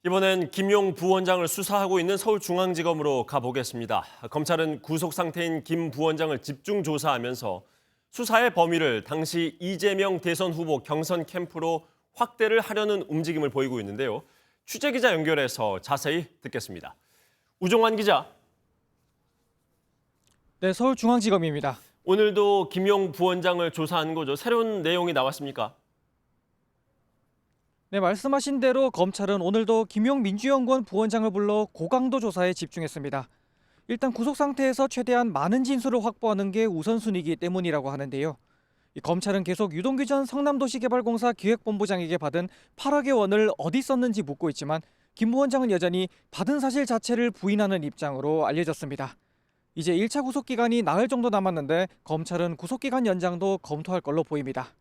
이번엔 김용 부원장을 수사하고 있는 서울중앙지검으로 가보겠습니다. 검찰은 구속 상태인 김 부원장을 집중 조사하면서 수사의 범위를 당시 이재명 대선 후보 경선 캠프로 확대를 하려는 움직임을 보이고 있는데요. 취재기자 연결해서 자세히 듣겠습니다. 우종환 기자. 네, 서울중앙지검입니다. 오늘도 김용 부원장을 조사한 거죠. 새로운 내용이 나왔습니까? 네, 말씀하신 대로 검찰은 오늘도 김용 민주연구원 부원장을 불러 고강도 조사에 집중했습니다. 일단 구속 상태에서 최대한 많은 진술을 확보하는 게 우선순위이기 때문이라고 하는데요. 검찰은 계속 유동규 전 성남도시개발공사 기획본부장에게 받은 8억의 원을 어디 썼는지 묻고 있지만 김 부원장은 여전히 받은 사실 자체를 부인하는 입장으로 알려졌습니다. 이제 1차 구속기간이 나흘 정도 남았는데 검찰은 구속기간 연장도 검토할 걸로 보입니다.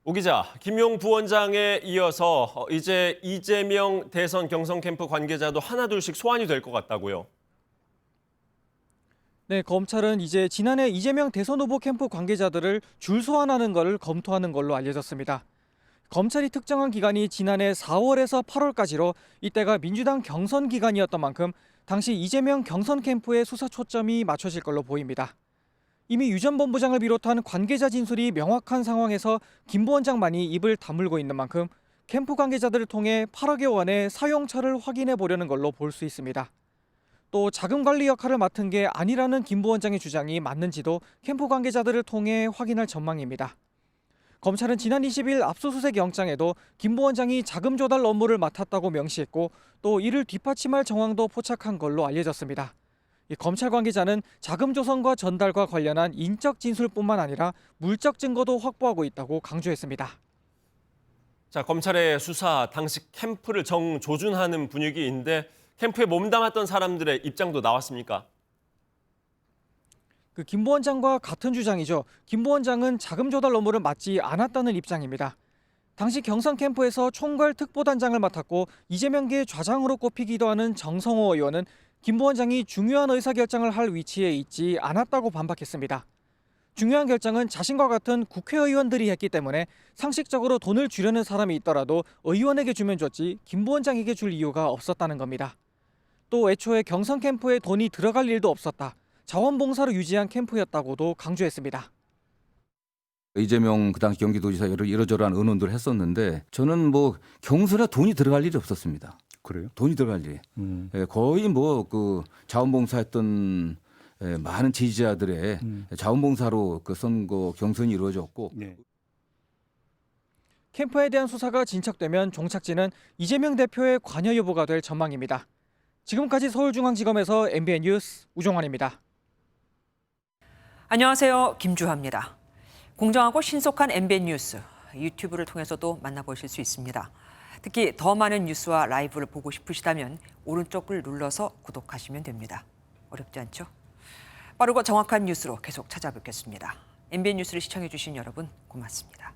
오 기자, 김용 부원장에 이어서 이제 이재명 대선 경선 캠프 관계자도 하나둘씩 소환이 될 것 같다고요. 네, 검찰은 이제 지난해 이재명 대선 후보 캠프 관계자들을 줄 소환하는 것을 검토하는 걸로 알려졌습니다. 검찰이 특정한 기간이 지난해 4월에서 8월까지로 이때가 민주당 경선 기간이었던 만큼 당시 이재명 경선 캠프의 수사 초점이 맞춰질 걸로 보입니다. 이미 유 전 본부장을 비롯한 관계자 진술이 명확한 상황에서 김 부원장만이 입을 다물고 있는 만큼 캠프 관계자들을 통해 8억여 원의 사용처를 확인해 보려는 걸로 볼 수 있습니다. 또 자금 관리 역할을 맡은 게 아니라는 김 부원장의 주장이 맞는지도 캠프 관계자들을 통해 확인할 전망입니다. 검찰은 지난 20일 압수수색 영장에도 김 부원장이 자금 조달 업무를 맡았다고 명시했고 또 이를 뒷받침할 정황도 포착한 걸로 알려졌습니다. 검찰 관계자는 자금 조성과 전달과 관련한 인적 진술뿐만 아니라 물적 증거도 확보하고 있다고 강조했습니다. 자, 검찰의 수사 당시 캠프를 정조준하는 분위기인데 캠프에 몸담았던 사람들의 입장도 나왔습니까? 김 부원장과 같은 주장이죠. 김 부원장은 자금 조달 업무를 맡지 않았다는 입장입니다. 당시 경선 캠프에서 총괄 특보단장을 맡았고 이재명계 좌장으로 꼽히기도 하는 정성호 의원은 김 부원장이 중요한 의사결정을 할 위치에 있지 않았다고 반박했습니다. 중요한 결정은 자신과 같은 국회의원들이 했기 때문에 상식적으로 돈을 주려는 사람이 있더라도 의원에게 주면 줬지 김 부원장에게 줄 이유가 없었다는 겁니다. 또 애초에 경선 캠프에 돈이 들어갈 일도 없었다. 자원봉사로 유지한 캠프였다고도 강조했습니다. 이재명 그 당시 경기도지사 이러저러한 의논들을 했었는데 저는 뭐 경선에 돈이 들어갈 일이 없었습니다. 그래요? 돈이 들어갈 일이. 거의 뭐 그 자원봉사했던 많은 지지자들의 자원봉사로 그 선거 경선이 이루어졌고. 네. 캠프에 대한 수사가 진척되면 종착지는 이재명 대표의 관여 여부가 될 전망입니다. 지금까지 서울중앙지검에서 MBN 뉴스 우종환입니다. 안녕하세요. 김주하입니다. 공정하고 신속한 MBN 뉴스, 유튜브를 통해서도 만나보실 수 있습니다. 특히 더 많은 뉴스와 라이브를 보고 싶으시다면 오른쪽을 눌러서 구독하시면 됩니다. 어렵지 않죠? 빠르고 정확한 뉴스로 계속 찾아뵙겠습니다. MBN 뉴스를 시청해주신 여러분 고맙습니다.